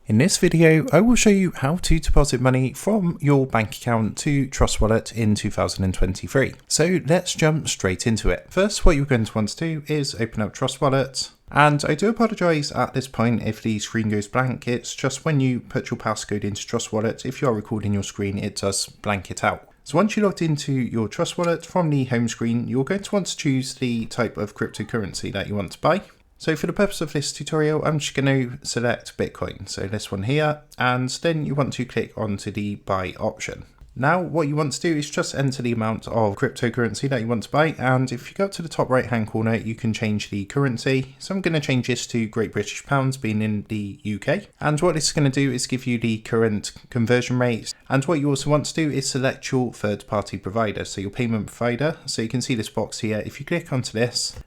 In this video, I will show you how to deposit money from your bank account to Trust Wallet in 2023. So let's jump straight into it. First, what you're going to want to do is open up Trust Wallet. And I do apologise at this point if the screen goes blank. It's just when you put your passcode into Trust Wallet, if you are recording your screen, it does blank it out. So once you logged into your Trust Wallet from the home screen, you're going to want to choose the type of cryptocurrency that you want to buy. So for the purpose of this tutorial, I'm just going to select Bitcoin. So this one here, and then you want to click onto the buy option. Now what you want to do is just enter the amount of cryptocurrency that you want to buy, and if you go up to the top right hand corner you can change the currency. So I'm going to change this to Great British Pounds, being in the UK, and what this is going to do is give you the current conversion rates. And what you also want to do is select your third party provider, so your payment provider. So you can see this box here. If you click onto this,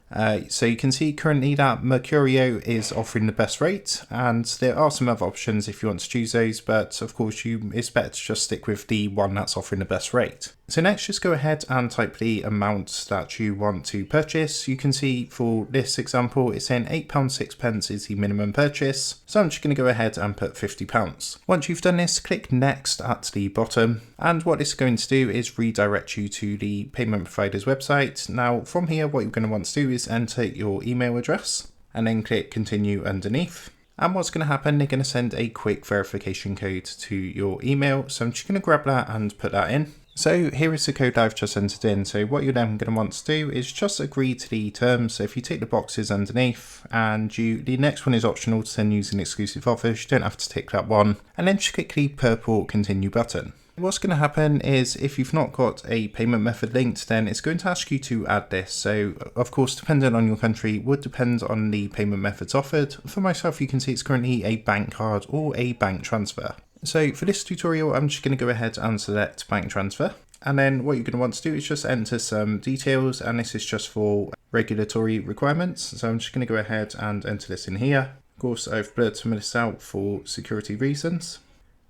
so you can see currently that Mercurio is offering the best rate, and there are some other options if you want to choose those, but of course it's better to just stick with the one that's offering the best rate. So next, just go ahead and type the amount that you want to purchase. You can see for this example, it's saying £8.06 is the minimum purchase. So I'm just going to go ahead and put £50. Once you've done this, click next at the bottom. And what this is going to do is redirect you to the payment provider's website. Now from here, what you're going to want to do is enter your email address and then click continue underneath. And what's going to happen, they're going to send a quick verification code to your email. So I'm just going to grab that and put that in. So here is the code I've just entered in. So what you're then going to want to do is just agree to the terms. So if you tick the boxes underneath, and the next one is optional to send using exclusive offers, you don't have to tick that one. And then just click the purple continue button. What's going to happen is if you've not got a payment method linked, then it's going to ask you to add this. So of course, depending on your country, would depend on the payment methods offered. For myself, you can see it's currently a bank card or a bank transfer. So for this tutorial, I'm just going to go ahead and select bank transfer. And then what you're going to want to do is just enter some details, and this is just for regulatory requirements. So I'm just going to go ahead and enter this in here. Of course, I've blurred some of this out for security reasons.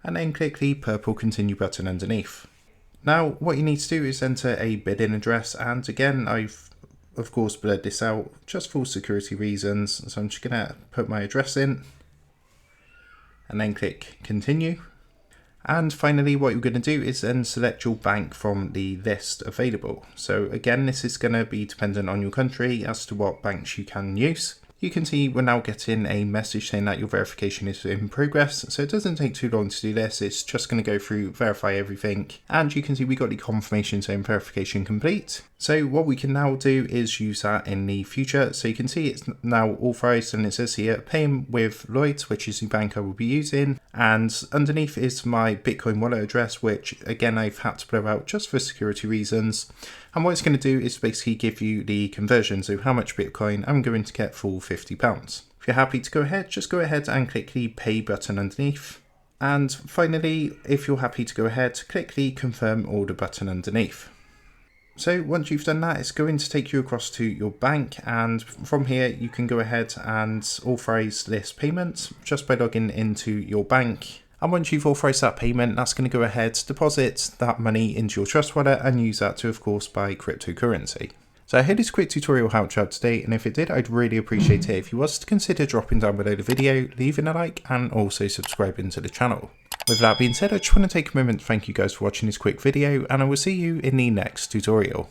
And then click the purple continue button underneath. Now what you need to do is enter a billing address, and again I've of course blurred this out just for security reasons, so I'm just going to put my address in and then click continue. And finally what you're going to do is then select your bank from the list available. So again, this is going to be dependent on your country as to what banks you can use. You can see we're now getting a message saying that your verification is in progress. So it doesn't take too long to do this. It's just going to go through, verify everything. And you can see we got the confirmation saying verification complete. So what we can now do is use that in the future. So you can see it's now authorized, and it says here, paying with Lloyds, which is the bank I will be using. And underneath is my Bitcoin wallet address, which again, I've had to blur out just for security reasons. And what it's going to do is basically give you the conversion. So how much Bitcoin I'm going to get for £50. If you're happy to go ahead, just go ahead and click the pay button underneath. And finally, if you're happy to go ahead, click the confirm order button underneath. So once you've done that, it's going to take you across to your bank, and from here you can go ahead and authorize this payment just by logging into your bank. And once you've authorized that payment, that's going to go ahead, deposit that money into your Trust Wallet and use that to, of course, buy cryptocurrency. So I hope this quick tutorial helped you out today, and if it did, I'd really appreciate it if you was to consider dropping down below the video, leaving a like, and also subscribing to the channel. With that being said, I just want to take a moment to thank you guys for watching this quick video, and I will see you in the next tutorial.